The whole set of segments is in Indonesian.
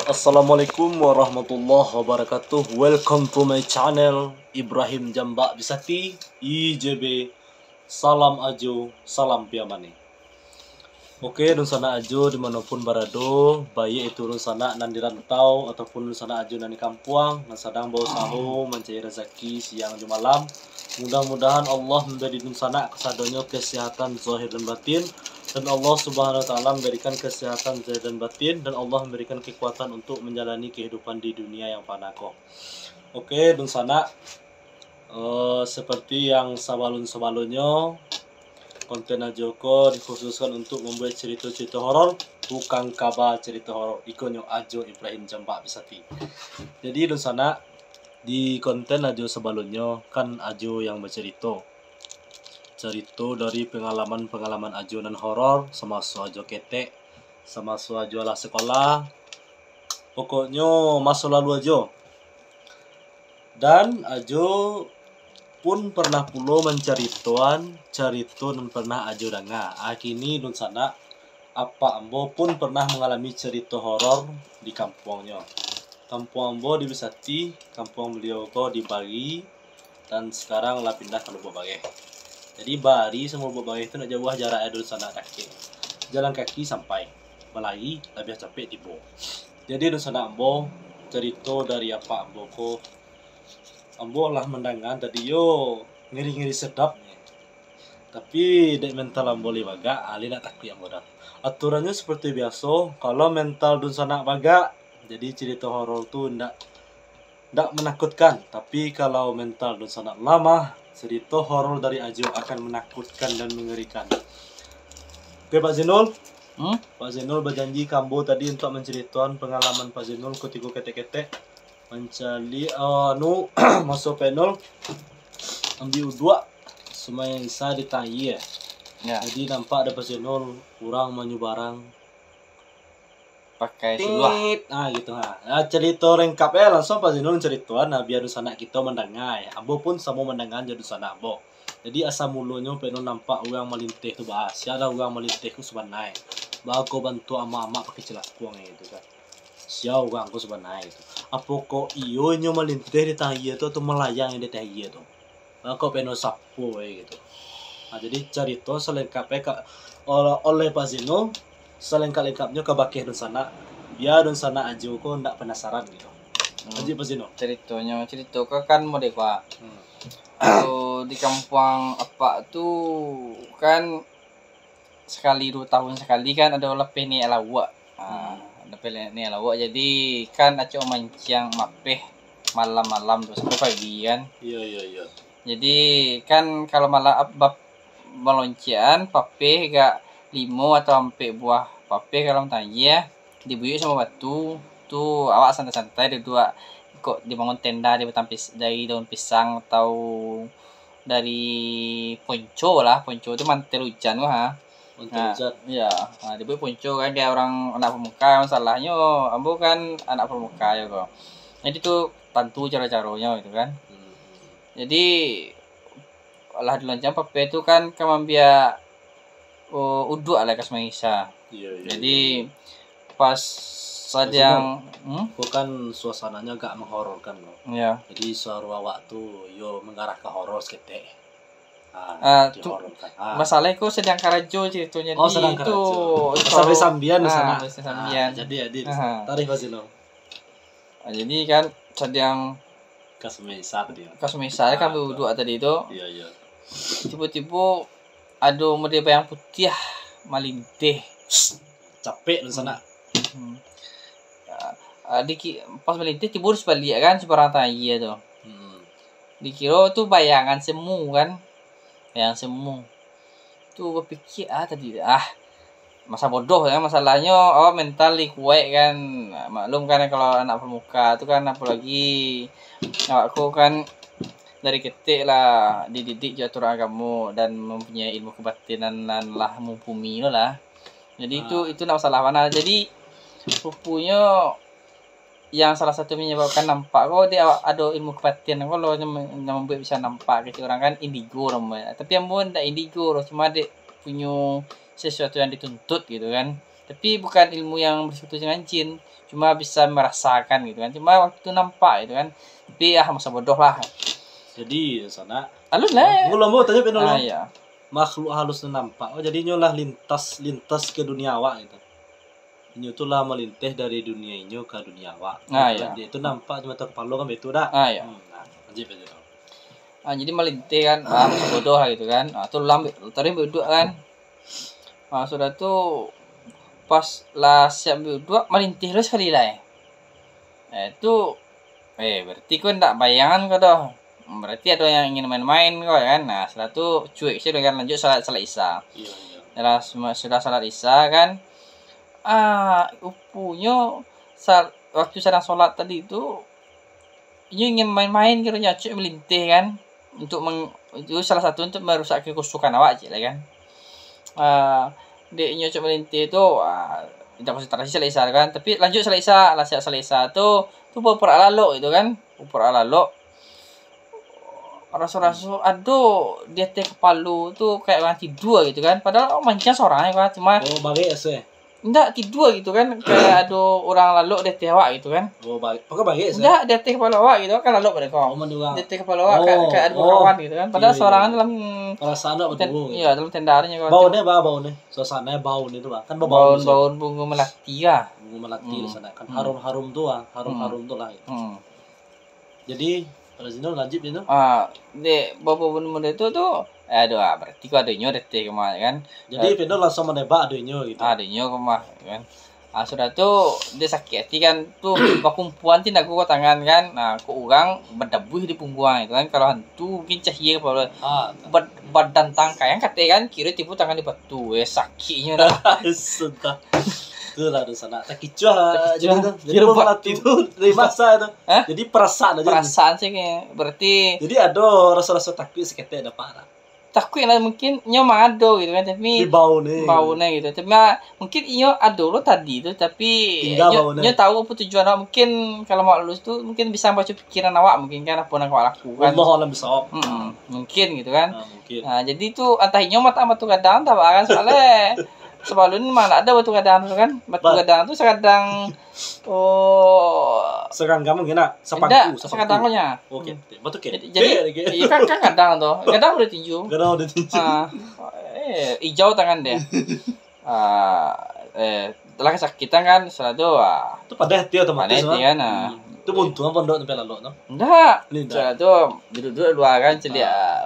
Assalamualaikum warahmatullahi wabarakatuh. Welcome to my channel Ibrahim Jambak Bisati IJB. Salam ajo, salam piamane. Oke, dun sana ajo dimanapun berado, baik itu dun sana nan di rantau ataupun dun sana ajo nan di kampuang, nan sedang bawa sahu mencari rezeki siang dan malam. Mudah-mudahan Allah memberi dun sana kesadonyo kesehatan zahir dan batin. Dan Allah Subhanahu wa taala memberikan kesehatan zahir dan batin, dan Allah memberikan kekuatan untuk menjalani kehidupan di dunia yang fana kok. Oke, dun sana seperti yang sebelum-sebelumnya, konten Ajoko dikhususkan untuk membuat cerita-cerita horor, tukang kabar cerita horor ikonyo Ajo Ibrahim Jambak Bisati. Jadi dun sana di konten Ajo sebelumnya kan Ajo yang bercerita dari pengalaman-pengalaman Ajo dan horor semasa Ajo ketek, semasa Ajo lah sekolah, pokoknya masa lalu Ajo. Dan Ajo pun pernah pulo menceritakan cerita dan pernah Ajo dengar. Kini dun sana apa ambo pun pernah mengalami cerita horor di kampungnya. Kampung ambo di Bisati, kampung beliau kok di Bali, dan sekarang lah pindah ke Lubuk Bage. Jadi Bari sama Lubuk Bage itu nak jauh jaraknya dulu sana kaki. Jalan kaki sampai Melai lebih capek tiba. Jadi dulu sana ambo cerita dari apa ambo kok. Ambo lah mendengar tadi yo ngiri-ngiri sedap. Tapi dek mental ambo li baga ali nak takut ambo dah. Aturannya seperti biasa, kalau mental dun sana baga, jadi cerita horor tuh ndak menakutkan. Tapi kalau mental dun sana lama, cerita horor dari Ajo akan menakutkan dan mengerikan. Oke Pak Zenul, Pak Zenul berjanji kambo tadi untuk menceritakan pengalaman Pak Zenul ketika ketek-ketek mencari masuk panel ambil dua semuanya bisa ditanya. Ya. Jadi nampak ada Pak Zenul kurang menyubarang pakai siluah. Gitu cerita lengkap ya langsung Pak Zenul cerituan. Biar sana kita mendengar ya. Ambo pun sama mendengar jadi sana ambo. Jadi asal mulanya pengen nampak orang melintih tu bahas. Ada orang melintih ku sebenarnya. Bago bantu ama-ama pakai celak kuang itu kan. Siapa orang ku sebenarnya itu. Apa kok iyo nyo melintih di tahiya tu atau melayang di tahiya tu. Bago pengen sapu gitu. Jadi cerita selengkapnya oleh Pak Zenul. Selengkap-lengkapnya ke bakeh dan sana, biar dan sana Ajo kok ndak penasaran gitu. Aji Pak Zenul. Cerita kan model Pak. Di kampung apa tuh kan sekali 2 tahun sekali kan ada lepeh ni alawak. Lepeh ni alawak jadi kan aco mancing mapeh malam-malam tuh sampai pagi kan. Iya. Jadi kan kalau malam meloncian papeh gak 5 atau sampai buah pape kalau tanya dibuyuk sama batu tuh awak santai-santai dua kok dibangun tenda di dari daun pisang atau dari ponco itu mantel hujan ya dibuat ponco kan dia orang anak pemuka masalahnya ambo kan anak pemuka ya kok jadi tuh tentu cara-caranya gitu kan jadi lah dilonceng pape itu kan kemambia uduk ala kas Maisa. Jadi pas saat yang bukan suasananya agak menghororkan loh. Iya. Jadi suara awak tuh yo mengarah ke horor seketek. Masalahnya kok sedang karajo ceritanya sedang itu sampai sambian di sana. Sambian. Jadi tarikh Pak Zenul. Jadi kan sedang kas Maisa tadi. Kas Maisa kan uduk tadi itu. Iya. Tiba-tiba ada model bayang putih malintih capek di sana. Pas melintih tiba harus balik kan sebarang tanya tuh. Dikira tuh bayangan semu kan. Bayang semu. Tuh berpikir tadi masa bodoh ya masalahnya mental kuat kan. Maklum kan kalau anak permuka itu kan apalagi aku kan dari kecil lah dididik jatuh agama dan mempunyai ilmu kebatinan lah mumpuni lah. Jadi itu nak masalah mana. Jadi pupunya yang salah satu menyebabkan nampak kok dia ada ilmu kebatinan kalau membuat bisa nampak kecil orang kan indigo namanya. Tapi yang pun tak indigo cuma dia punya sesuatu yang dituntut gitu kan. Tapi bukan ilmu yang bersekutu dengan jin, cuma bisa merasakan gitu kan. Cuma waktu itu nampak gitu kan. Tapi masa bodoh lah. Jadi sana Halus lah. Gua mau tanya pengen Iya. makhluk halus nampak. Oh jadi nyolah lintas ke dunia awak gitu. Inyo tuh lah melintih dari dunia inyo ke dunia awak. Iya. Dia itu nampak cuma tak kepala kan betul dah. Iya. Nah, lanjut aja. Jadi melintih kan, masa bodoh lah gitu kan. Tuh lambe tadi berdua kan. Sudah tuh pas lah siap berdua melintih lu sekali lah. Itu berarti kau ndak bayangan kau dah. Berarti ada yang ingin main-main kau kan. Nah, setelah itu cuek sih dengan lanjut salat isya. Iya. Sudah salat isya kan. Upunya waktu sedang sholat tadi itu ingin main-main kiranya cuek melintih kan. Itu salah satu untuk merusak kekusukan awak aja lah kan. Dia cuek melintih itu tidak konsentrasi salat isya kan. Tapi lanjut salat isya, tuh pupur alalo itu kan. Pupur alalo. Rasa-rasa aduh dia kepala tuh kayak orang tidur gitu kan. Padahal mancing seorang kan cuma bagi sih. Enggak tidur gitu kan, kayak ada orang lalu dia awak gitu kan. Pakai bagi sih. Enggak dia kepala awak gitu kan lalu pada kau. Dia kepala awak kayak ada kawan gitu kan. Padahal seorang dalam perasaan betul. Iya, dalam tendaranya kau. Baunya. Suasananya bau itu lah. Kan bau bunga melati lah. Bunga melati di sana kan harum-harum tuh lah, harum-harum tuh lah. Jadi pada sini lanjut itu. Dek bapak bunda itu tuh berarti kau adanya detik kemana kan. Jadi Pedro langsung menebak adanya gitu. Adanya kemana kan. Sudah tuh dia sakit hati kan tuh perempuan tidak gua tangan kan. Ku orang berdebu di punggung itu kan. Kalau hantu mungkin cahaya kalau badan tangkai yang katanya kan kira tipu tangan di batu sakitnya dah. Sudah. Itu lah di sana. Tak kicau. Jadi melati itu dari masa itu. Jadi perasaan aja. Perasaan sih kayak berarti. Jadi ada rasa-rasa takut seketika ada parah. Takut lah mungkin nyo ada gitu kan tapi baunya gitu. Tapi mungkin nyo ada lo tadi itu tapi nyo tahu apa tujuan awak mungkin kalau mau lulus tuh mungkin bisa baca pikiran awak mungkin kan apa yang awak lakukan. Allah alam bisa. Mungkin gitu kan. Mungkin. Jadi tuh entah nyo mata kadang tak kan soalnya sebelum mana ada batu kadang tu kan. Batu kadang tu sekadang sekarang kamu gimana? Sepangku. Sekadangnya. Oke. Batu ke. Jadi iya kan kadang tu. Kadang udah tinju. Hijau tangan dia. Telah kesakitan kan setelah tu. Itu pada hati otomatis kan. Itu buntung pondok sampai lalu no? Enggak. Setelah tu duduk luar kan celia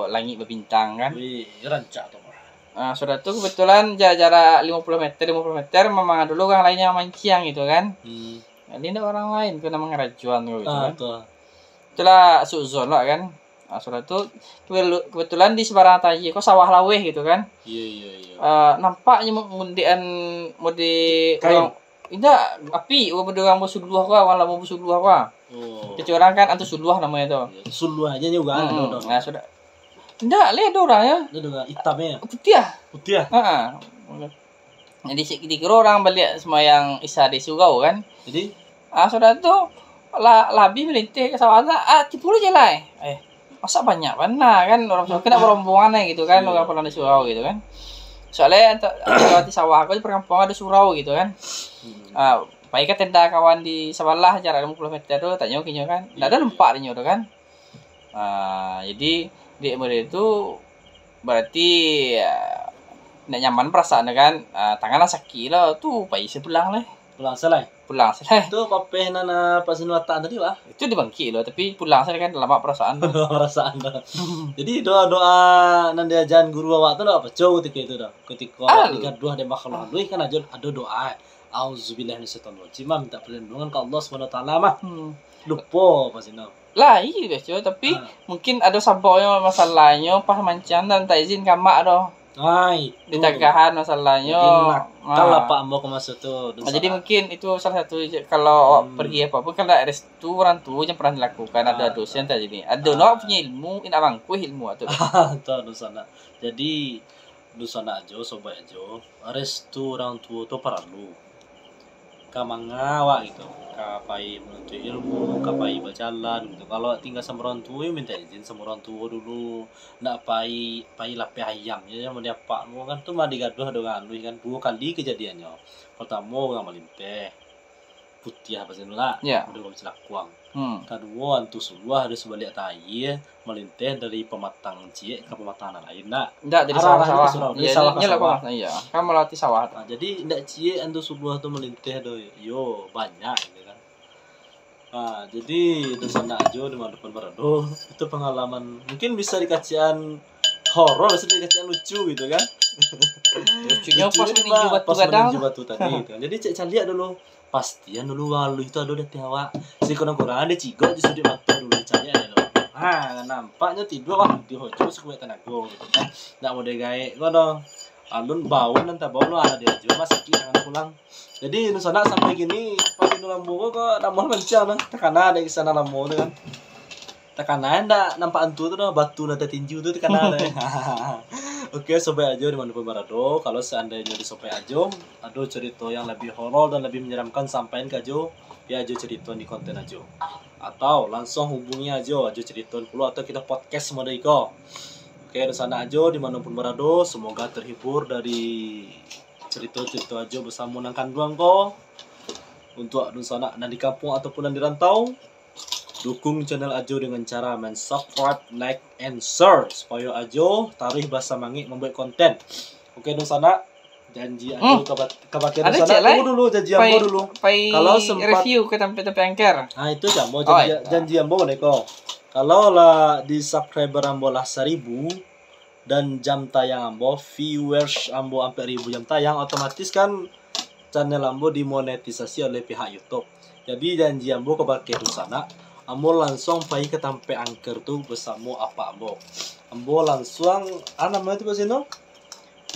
langit berbintang kan. Wih, rancak tu. Sudah tuh kebetulan jarak 50 meter memang dulu orang lainnya mancing gitu kan. Ini ada orang lain kena mengerajuan gitu kan. Itulah suzon lah kan. Sudah tuh kebetulan di seberang tadi kok sawah laweh gitu kan. Iya. Nampaknya mundian mudi orang tidak api orang bersuluh kok wala mau bersuluh kok. Kecuali kan antu suluh namanya itu. Suluh aja juga ada. Nah, sudah. Enggak, lihat orang ya. Itu dengan hitamnya. Putih ya? Jadi dikira orang balik semua yang isya di surau kan. Jadi sudah tuh labi melintih ke sawah cipulu je lah. Masa banyak mana kan orang surau kena berombongan gitu kan orang pulang di surau gitu kan. Soalnya di sawah aku di perkampungan ada surau gitu kan. Baik kan tenda kawan di sebelah jarak 50 meter tuh tanya kinyo kan. Enggak ada lempak dinyo tuh kan. Jadi di model itu berarti tidak nyaman perasaan kan tangannya sakit lah tuh pai sepulang lah pulang selai itu papeh nana pas nuatan tadi lah itu dibangki loh tapi pulang saya kan lama perasaan jadi doa nan diajaran guru awak tuh apa cow ketika itu dah ketika dua ada makhluk lu kan ada doa auzubillahi minasyaitonir rajim minta perlindungan ke Allah Subhanahu wa taala mah lupa pas itu lah iya betul tapi mungkin ada saboknya masalahnya pas mancan dan tak izin kamak doh ditagahan masalahnya kalau Pak mau ke masuk tuh jadi mungkin itu salah satu kalau pergi apapun kan ada restoran tuh yang pernah dilakukan ada dosen tadi ini ada punya ilmu ini abangku ilmu atau tuh sana jadi dusana aja sobat aja restoran tuh perlu kamangawak gitu, kapai menuntut ilmu, kapai berjalan gitu. Kalau tinggal sama orang tua ya minta izin sama orang tua dulu, ndak pai lape ayam ya mau dia pak mau kan tuh mah digaduh dengan anu kan 2 kali kejadiannya. Pertama orang melinteh putih apa sih lah, Ya. udah kalau celakuang. Hmm. Kedua antu sebuah harus balik tai melinteh dari pematang cie ke pematang lain nak. Enggak dari Arah-arahnya sawah-sawah. ke surau, dari Iya, sawah ke nyelok sawah. Mas. Iya. Kan melewati sawah. Nah, jadi ndak cie antu sebuah tuh melinteh do yo banyak gitu kan. Nah, jadi di sana aja di mana depan Barado itu pengalaman mungkin bisa dikacian horor, bisa dikacian lucu gitu kan. Lucunya pas Lucunya meninju Pak, batu pas kadang. meninju batu tadi gitu kan. Jadi cek lihat dulu pastian dulu walu itu ada di awak si kurang-kurang ada cigot di sudut mata dulu dicari ada loh. Ah, nampaknya tidur wah di hojo sekuat tenaga gitu kan. Nggak mau digawe ngono. Alun bau nanti bau lu ada dia cuma sakit jangan pulang. Jadi nusana sampai gini pas itu lampu kok namun mencana tekanan ada di sana lampu tuh kan. Tekanan ndak nampak antu tuh dah, batu nanti tinju tuh tekanan. Oke, sobat aja di mana Barado. Kalau seandainya di sobat aja ada cerita yang lebih horor dan lebih menyeramkan sampaikan ke ajo, ya ajo cerita di konten aja. Atau langsung hubungi aja cerita dulu atau kita podcast sama Iko. Oke, di sana aja dimanapun Barado, semoga terhibur dari cerita-cerita aja bersama nang kanduang ko. Untuk di sana dan di kampung ataupun di rantau, dukung channel Ajo dengan cara subscribe, like, and share supaya Ajo tarikh bahasa mangi membuat konten. Oke, di sana janji Ajo kebakian di sana. Tunggu dulu janji ambo dulu. Kalau sempat review ke tempat-tempat angker. Nah, itu jambo janji ambo neko. Kalau lah di subscriber ambo lah 1000 dan jam tayang ambo, viewers ambo sampai 1000 jam tayang, otomatis kan channel ambo dimonetisasi oleh pihak YouTube. Jadi janji ambo kebakian di sana. Ambo langsung pergi ke tempat angker tuh bersama apa ambo. Ambo langsung namanya itu sih no?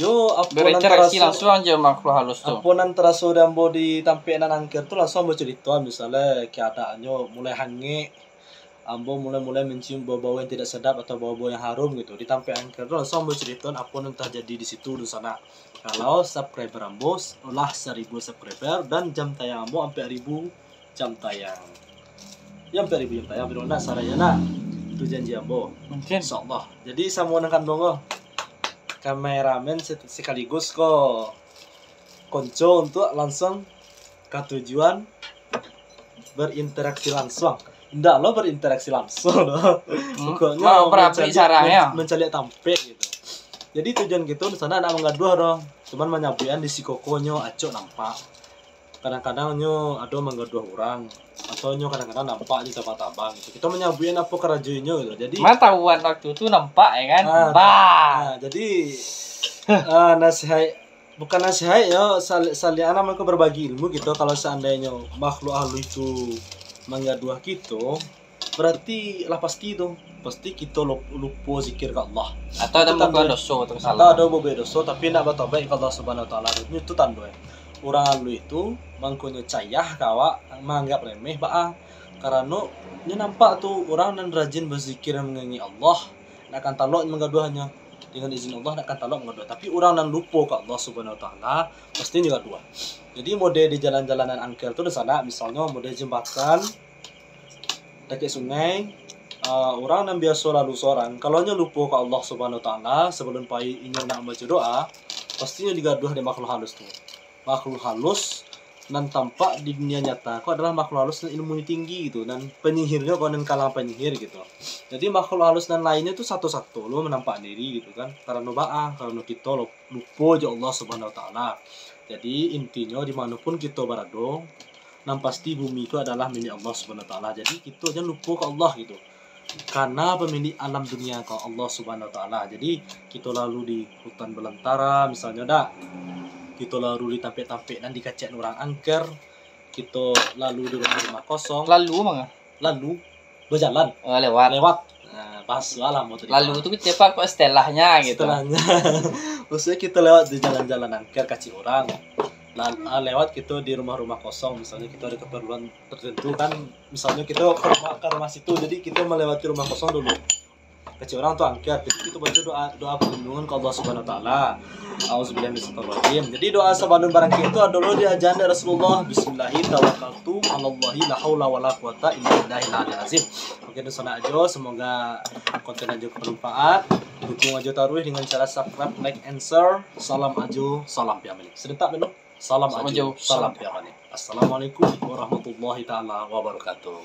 Yo berinteraksi langsung aja makhluk halus tuh. Apa antara saudara ambo di tempat angker tuh langsung ambo cerita misalnya keadaannya mulai hange, ambo mulai mencium bau-bau yang tidak sedap atau bau-bau yang harum gitu. Di tempat angker tuh langsung ambo cerita apa yang terjadi di situ di sana. Kalau subscriber ambo lah 1000 subscriber dan jam tayang ambo sampai 1000 jam tayang. Yang 1000 jam tayang benar saranya nah. Itu janji ambo. Mungkin Insyaallah. Jadi sama nangkan dongo. Kameramen sekaligus kok konco untuk langsung ke tujuan berinteraksi langsung. Enggak lo berinteraksi langsung lo. Pokoknya mau berbicara mencari tampil gitu. Jadi tujuan gitu di sana anak mengaduh dong. Cuman menyampaikan di si kokonyo acok nampak. Kadang-kadang nyo ada menggaduh orang atau nyo kadang-kadang nampak di tabang-tabang gitu. Kita menyabuin apa kerajuinnya gitu. Jadi tahuan waktu itu nampak ya kan. Jadi nasihat bukan nasihat ya saling anak mereka berbagi ilmu gitu. Kalau seandainya makhluk halus itu menggaduh gitu, berarti lah pasti kita lupa zikir ke Allah. Atau ada beberapa dosa atau Atau ada beberapa dosa tapi nak bertobat ke Allah Subhanahu wa taala. Itu tanda orang lalu itu mangkunya cayah kawa menganggap remeh karena nya nampak tuh orang dan rajin berzikir mengenai Allah nak akan talok menggaduhnya dengan izin Allah nak akan talok menggaduh tapi orang dan lupa ke Allah Subhanahu wa taala pasti juga dua. Jadi mode di jalan-jalanan angker tuh di sana misalnya mode jembatan dekat sungai orang yang biasa lalu seorang kalau nya lupa ke Allah Subhanahu wa taala sebelum pai inya nak baca doa pastinya digaduh di makhluk halus tuh. Makhluk halus dan tampak di dunia nyata kok adalah makhluk halus dan ilmunya tinggi gitu dan penyihirnya kok dan kalang penyihir gitu. Jadi makhluk halus dan lainnya itu satu-satu lo menampak diri gitu kan karena kita lupa aja Allah Subhanahu wa taala. Jadi intinya dimanapun kita berada dan pasti bumi itu adalah milik Allah Subhanahu wa taala. Jadi kita jangan lupa ke Allah gitu. Karena pemilik alam dunia ke Allah Subhanahu wa taala. Jadi kita lalu di hutan belantara misalnya kita lalu di tampik-tampik dan dikacian orang angker, kita lalu di rumah kosong, lalu berjalan lewat pas lah mau lalu itu kita pakai istilahnya gitu maksudnya kita lewat di jalan-jalan angker kacil orang lewat kita di rumah-rumah kosong misalnya kita ada keperluan tertentu kan misalnya kita ke rumah situ jadi kita melewati rumah kosong dulu kecil orang tuh angkat. Jadi kita baca doa perlindungan ke Allah Subhanahu wa taala. Auzubillahi minasyaitonirrajim. Jadi doa sebelum barang itu adalah diajaran dari Rasulullah, bismillahi tawakkaltu 'alallahi la haula wala quwata illa billahil aliyil azim. Oke, sana aja, semoga konten aja bermanfaat. Dukung aja taruh dengan cara subscribe, like, and share. Salam aja, salam piamani. Serentak dulu. Salam aja, salam piamani. Assalamualaikum warahmatullahi taala wabarakatuh.